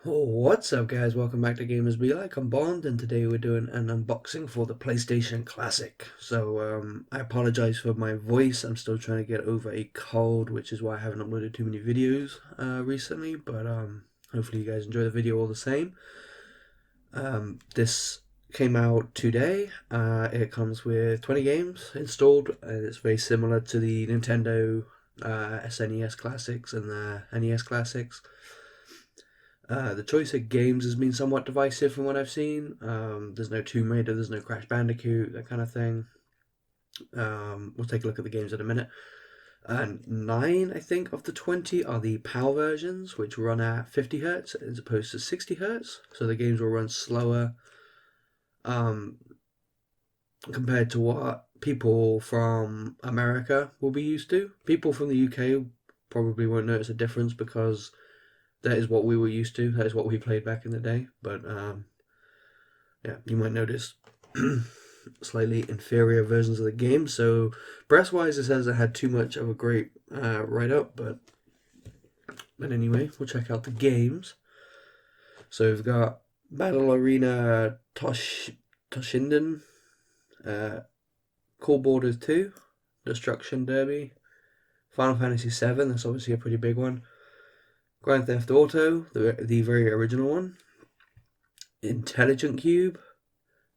What's up guys, welcome back to Gamers Be Like, I'm Bond and today we're doing an unboxing for the PlayStation Classic. I apologize for my voice, I'm still trying to get over a cold, which is why I haven't uploaded too many videos recently, but hopefully you guys enjoy the video all the same. This came out today, it comes with 20 games installed, and it's very similar to the Nintendo SNES Classics and the NES Classics. The choice of games has been somewhat divisive from what I've seen. There's no Tomb Raider, there's no Crash Bandicoot, that kind of thing. We'll take a look at the games in a minute. And 9, I think, of the 20 are the PAL versions, which run at 50 hertz as opposed to 60 hertz. So the games will run slower um, compared to what people from America will be used to. People from the UK probably won't notice a difference because that is what we were used to. That is what we played back in the day. But yeah, you might notice slightly inferior versions of the game. So press-wise, it says it had too much of a great write-up, but anyway, we'll check out the games. So we've got Battle Arena Toshinden, Cool Borders 2, Destruction Derby, Final Fantasy 7. That's obviously a pretty big one. Grand Theft Auto, the very original one. Intelligent Cube,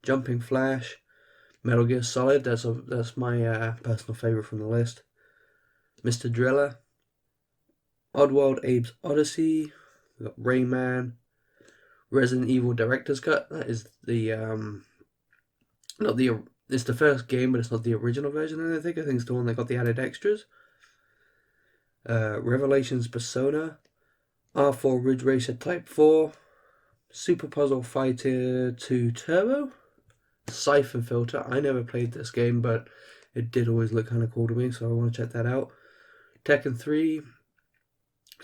Jumping Flash, Metal Gear Solid. That's my personal favorite from the list. Mr. Driller, Oddworld Abe's Odyssey. We got Rayman, Resident Evil Director's Cut. That is the not the it's the first game, but it's not the original version. I think it's the one that got the added extras. Revelations Persona, R4 Ridge Racer Type 4, Super Puzzle Fighter 2 Turbo, Siphon Filter. I never played this game, but it did always look kind of cool to me, so I want to check that out. Tekken 3,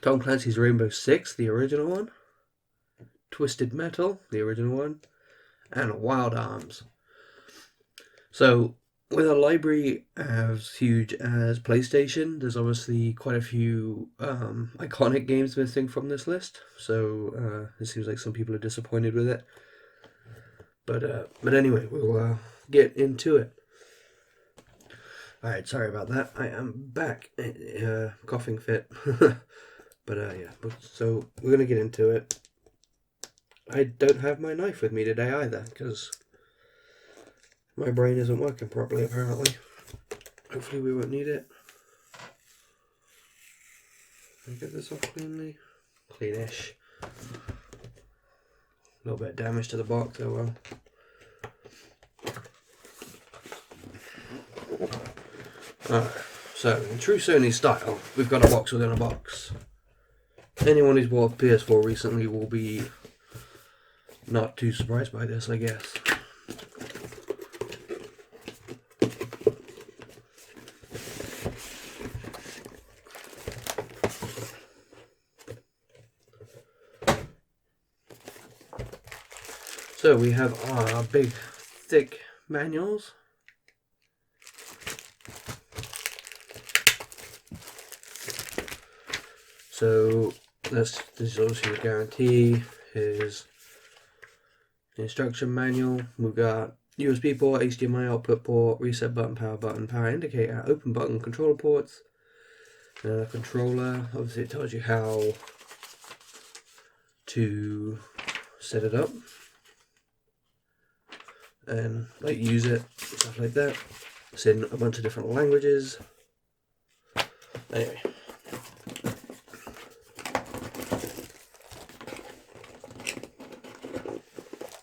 Tom Clancy's Rainbow Six, the original one, Twisted Metal, the original one, and Wild Arms. So, with a library as huge as PlayStation, there's obviously quite a few iconic games missing from this list. So it seems like some people are disappointed with it. But anyway, we'll get into it. Alright, sorry about that. I am back. Coughing fit. Yeah, so we're going to get into it. I don't have my knife with me today either, because my brain isn't working properly apparently. Hopefully we won't need it. Can I get this off cleanly? Cleanish. A little bit of damage to the box, oh well. Alright, so in true Sony style, we've got a box within a box. Anyone who's bought a PS4 recently will be not too surprised by this, I guess. So we have our big, thick manuals. So this is obviously a guarantee. Here's the instruction manual. We've got USB port, HDMI output port, reset button, power indicator, open button, controller ports, controller. Obviously it tells you how to set it up and like use it, stuff like that. It's in a bunch of different languages. Anyway.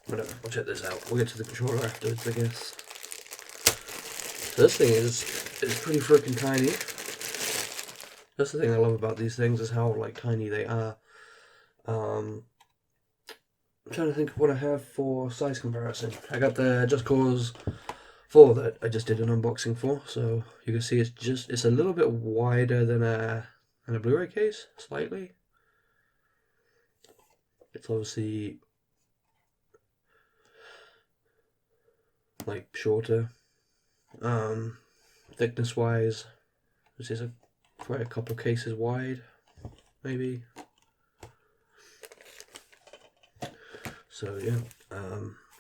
Whatever, we'll check this out. We'll get to the controller afterwards, I guess. So this thing is pretty freaking tiny. That's the thing I love about these things, is how like tiny they are. I'm trying to think of what I have for size comparison. I got the Just Cause 4 that I just did an unboxing for, so you can see it's a little bit wider than a Blu-ray case, slightly. It's obviously like shorter. Thickness wise, this is quite a couple cases wide, maybe. So yeah,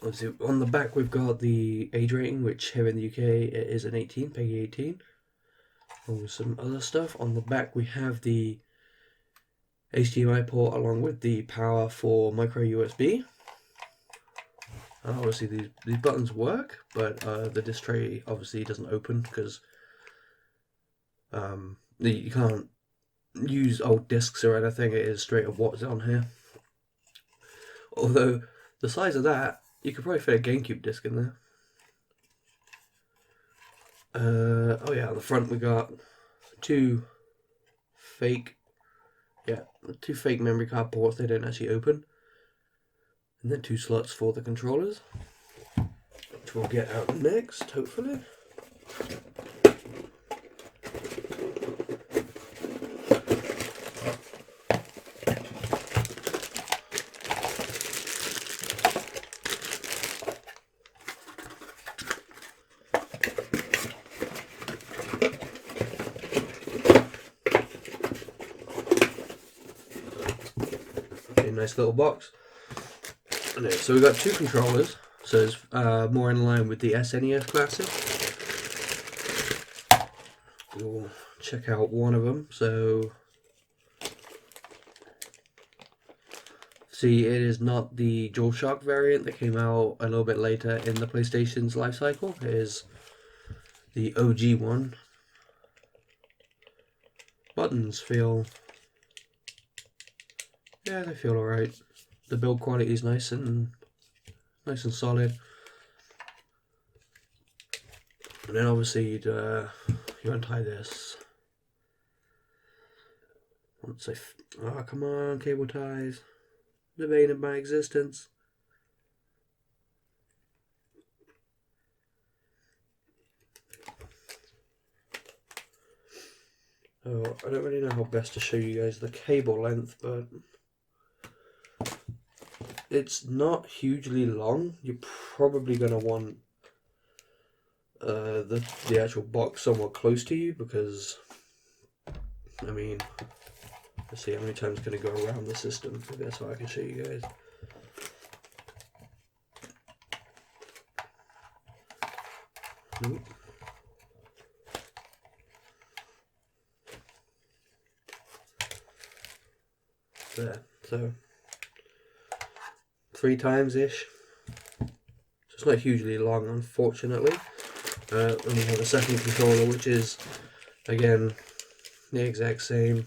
obviously on the back we've got the age rating, which here in the UK it is an 18, PEGI 18. Along with some other stuff. On the back we have the HDMI port along with the power for micro USB. Obviously these buttons work, but the disc tray obviously doesn't open because you can't use old discs or anything. It is straight up what's on here. Although the size of that, you could probably fit a GameCube disc in there. Oh yeah, on the front we got two fake memory card ports. They don't actually open. And then 2 slots for the controllers, which we'll get out next, hopefully. Okay, nice little box. Okay, so we've got 2 controllers, so it's more in line with the SNES Classic. We'll check out one of them. So, see, it is not the DualShock variant that came out a little bit later in the PlayStation's life cycle. It is the OG one. Buttons feel, yeah, they feel alright. The build quality is nice and solid. And then obviously you untie this. Once oh come on, cable ties, the bane of my existence. Oh, I don't really know how best to show you guys the cable length, but it's not hugely long. You're probably going to want the actual box somewhat close to you, because I mean, let's see how many times it's going to go around the system. Maybe that's how I can show you guys. Nope. There, so 3 times ish. So it's not hugely long, unfortunately. And we have a second controller, which is again the exact same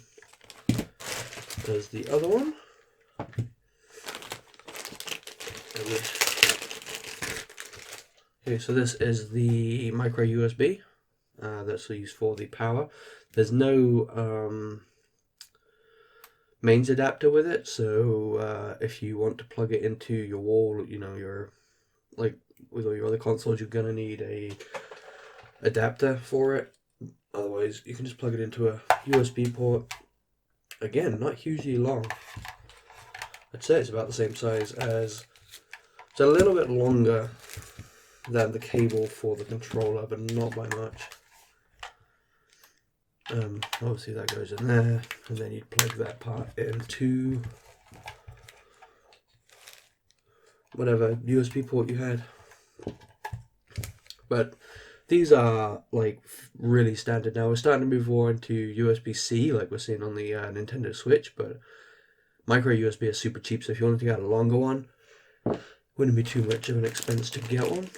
as the other one. Okay, so this is the micro USB that's used for the power. There's no mains adapter with it, so if you want to plug it into your wall, you know, like with all your other consoles, you're gonna need a adapter for it. Otherwise, you can just plug it into a USB port. Again, not hugely long. I'd say it's about the same size as. It's a little bit longer than the cable for the controller, but not by much. Obviously that goes in there, and then you'd plug that part into whatever USB port you had. But these are like really standard now. We're starting to move more into USB-C, like we're seeing on the Nintendo Switch, but micro USB is super cheap, so if you wanted to get a longer one, wouldn't be too much of an expense to get one.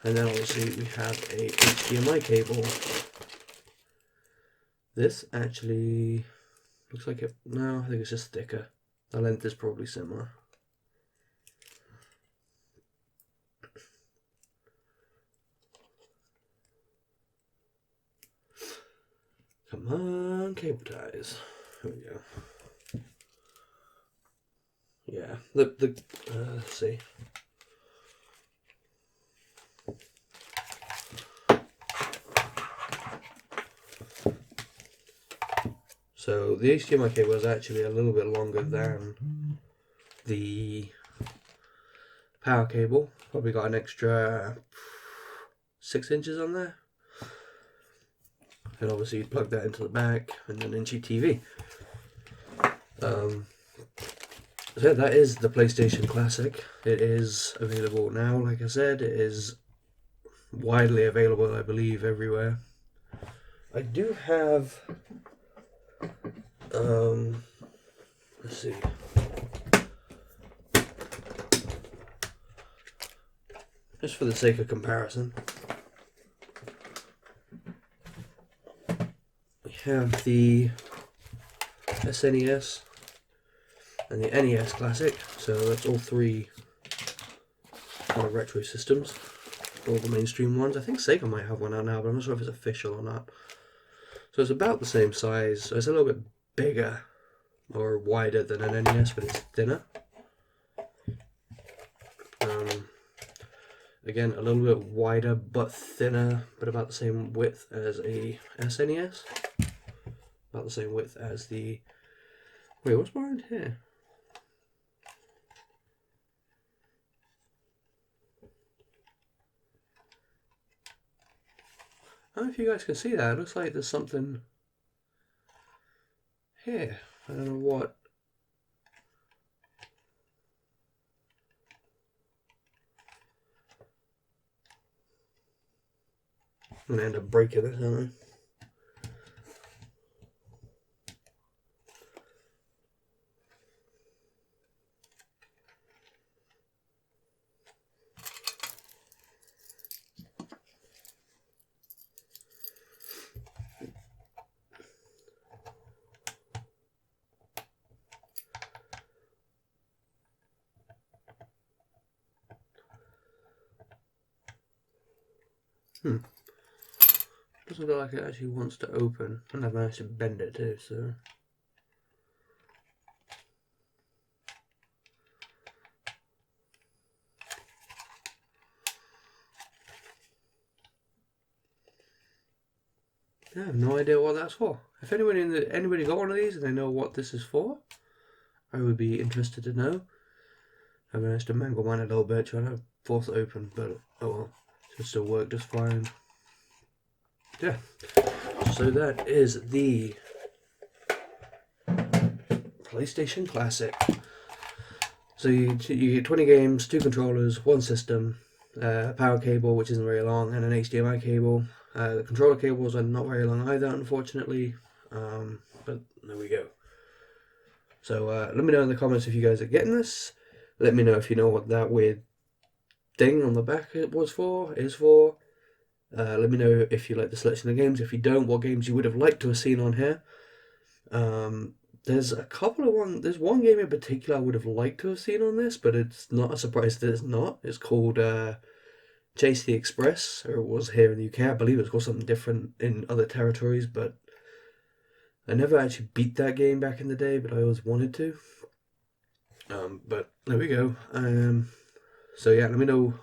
And then obviously we have a HDMI cable. This actually looks like it. No, I think it's just thicker. The length is probably similar. Come on, cable ties. Here we go. Yeah, let's see. So the HDMI cable is actually a little bit longer than the power cable. Probably got an extra 6 inches on there. And obviously you'd plug that into the back and an inchy TV. So that is the PlayStation Classic. It is available now, like I said. It is widely available, I believe, everywhere. I do have, let's see. Just for the sake of comparison, we have the SNES and the NES Classic, so that's all three kind of retro systems, all the mainstream ones. I think Sega might have one out now, but I'm not sure if it's official or not. So it's about the same size, so it's a little bit bigger or wider than an NES, but it's thinner. Again, a little bit wider but thinner, but about the same width as a SNES. About the same width as the... Wait, what's behind here? I don't know if you guys can see that. It looks like there's something here. I don't know what. I'm going to end up breaking this, aren't I? Doesn't look like it actually wants to open. And I've managed to bend it too, so. I have no idea what that's for. If anybody got one of these and they know what this is for, I would be interested to know. I managed to mangle mine a little bit trying to force it open, but oh well, it should still work just fine. Yeah, so that is the PlayStation Classic. So you get 20 games, 2 controllers, 1 system, a power cable which isn't very long, and an HDMI cable. The controller cables are not very long either, unfortunately, but there we go. So let me know in the comments if you guys are getting this. Let me know if you know what that weird thing on the back is for. Let me know if you like the selection of games. If you don't, what games you would have liked to have seen on here. There's a couple of one. There's one game in particular I would have liked to have seen on this, but it's not a surprise that it's not. It's called Chase the Express, or it was here in the UK. I believe it's called something different in other territories, but I never actually beat that game back in the day, but I always wanted to. But there we go. So yeah, let me know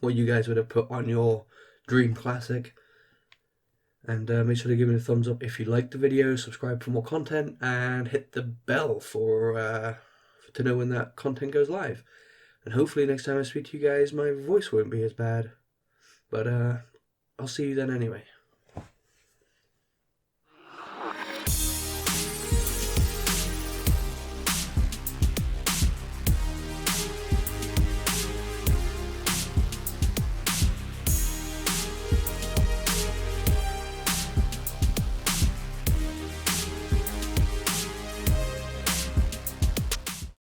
what you guys would have put on your dream classic. And make sure to give me a thumbs up if you liked the video, subscribe for more content, and hit the bell for to know when that content goes live. And hopefully next time I speak to you guys, my voice won't be as bad. But I'll see you then anyway.